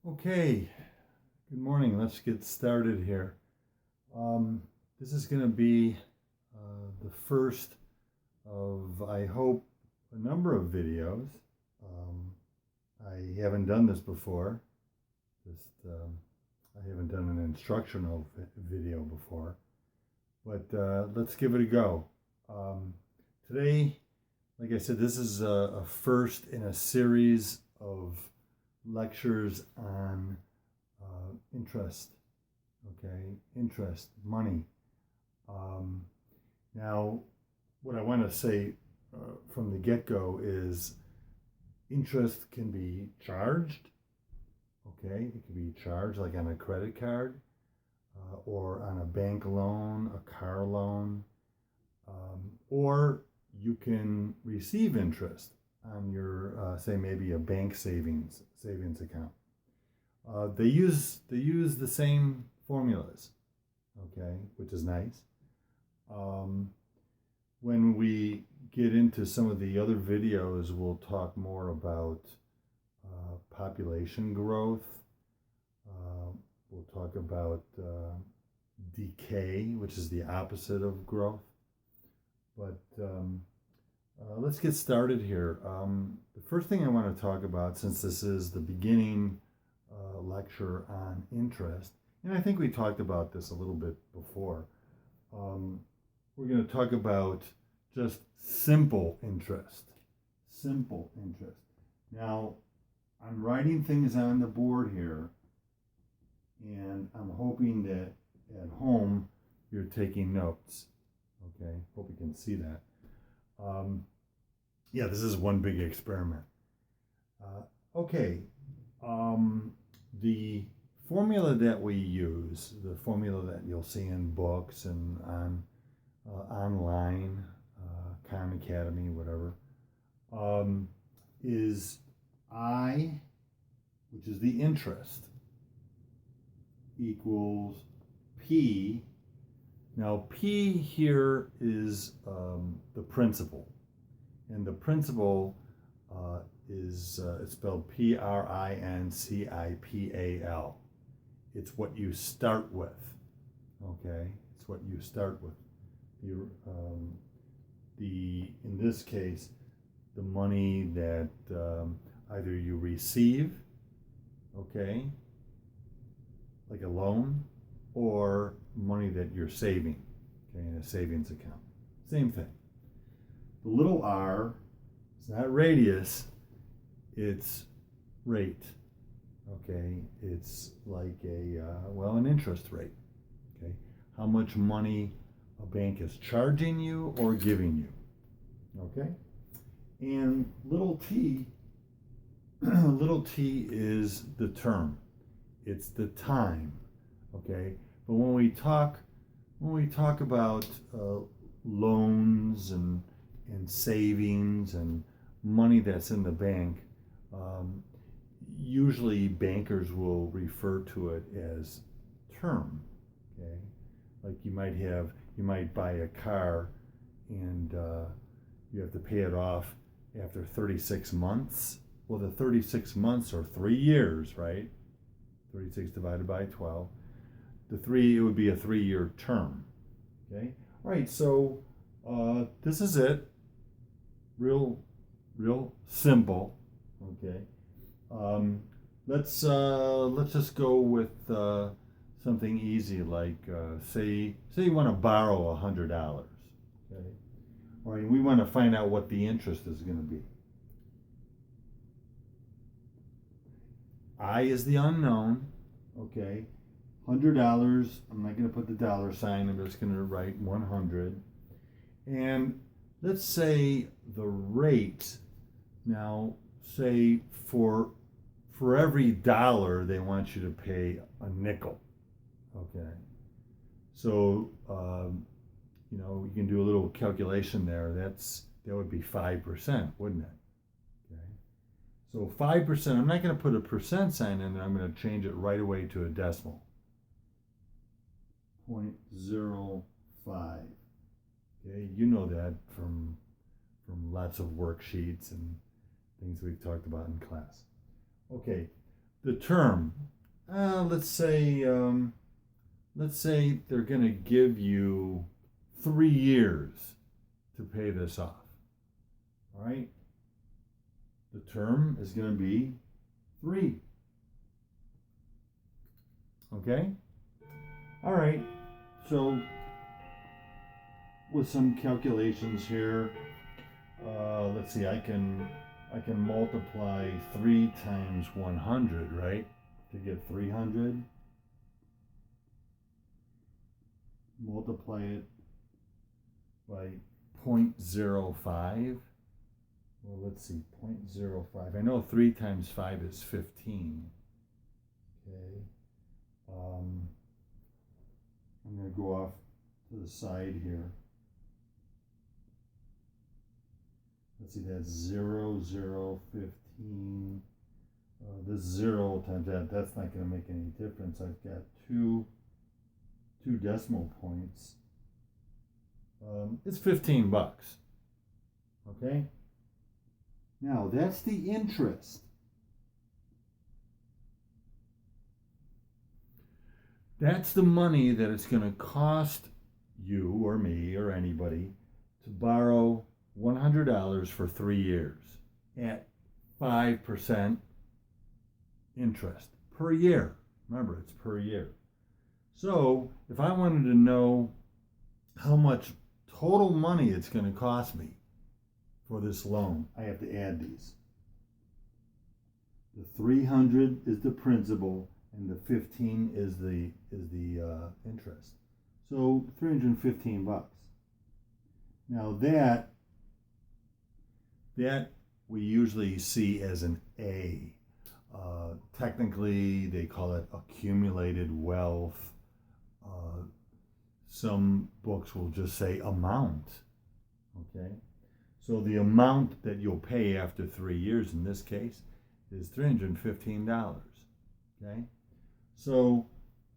Okay, good morning. Let's get started here. This is going to be the first of, I hope, a number of videos. I haven't done this before. I haven't done an instructional video before, but let's give it a go. Today, like I said, this is a first in a series of lectures on interest, interest, money. Now, what I want to say from the get-go is interest can be charged, it can be charged like on a credit card or on a bank loan, a car loan, or you can receive interest on your, say, maybe a bank savings account. They use the same formulas, which is nice. When we get into some of the other videos, we'll talk more about population growth. We'll talk about decay, which is the opposite of growth. But let's get started here. The first thing I want to talk about, since this is the beginning lecture on interest, and I think we talked about this a little bit before, we're going to talk about just simple interest. Simple interest. Now, I'm writing things on the board here, and I'm hoping that at home you're taking notes. Hope you can see that. Yeah, this is one big experiment. The formula that we use, the formula that you'll see in books and on online, Khan Academy, whatever, is I, which is the interest, equals P. Now, P here is the principal, and the principal is it's spelled Principal. It's what you start with. It's what you start with. In this case, the money that either you receive, like a loan, or money that you're saving, in a savings account. Same thing. The little r, it's not radius, it's rate. It's like an interest rate. How much money a bank is charging you or giving you. And little t, little t is the term. It's the time. But when we talk about loans and savings and money that's in the bank, usually bankers will refer to it as term. Like you might buy a car and you have to pay it off after 36 months. Well, the 36 months are 3 years, right? 36 divided by 12. It would be a 3-year term. All right, so this is it. Real simple. Let's just go with something easy, like say you want to borrow $100. All right, we want to find out what the interest is going to be. I is the unknown. $100. I'm not going to put the dollar sign. I'm just going to write 100. And let's say the rate. Now, say for every dollar they want you to pay a nickel. So you can do a little calculation there. That would be 5%, wouldn't it? So 5%. I'm not going to put a percent sign in there. I'm going to change it right away to a decimal. 0.05. You know that from lots of worksheets and things we've talked about in class. the term. Let's say they're going to give you 3 years to pay this off. All right? The term is going to be 3. Okay? All right. So with some calculations here, let's see, I can multiply 3 times 100, right? To get 300. Multiply it by 0.05. Well, let's see, 0.05. I know 3 times 5 is 15. Okay. I'm going to go off to the side here. Let's see, that's 0, 0, 15. This 0 times that's not going to make any difference. I've got two decimal points. It's $15. Okay? Now, that's the interest. That's the money that it's going to cost you or me or anybody to borrow $100 for 3 years at 5% interest per year. Remember, it's per year. So if I wanted to know how much total money it's going to cost me for this loan, I have to add these. The 300 is the principal, and the 15 is the interest. So $315. Now that we usually see as an A. Technically, they call it accumulated wealth. Some books will just say amount. Okay, so the amount that you'll pay after 3 years in this case is $315. Okay, so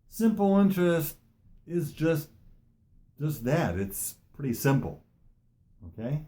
simple interest is just that. It's pretty simple. Okay.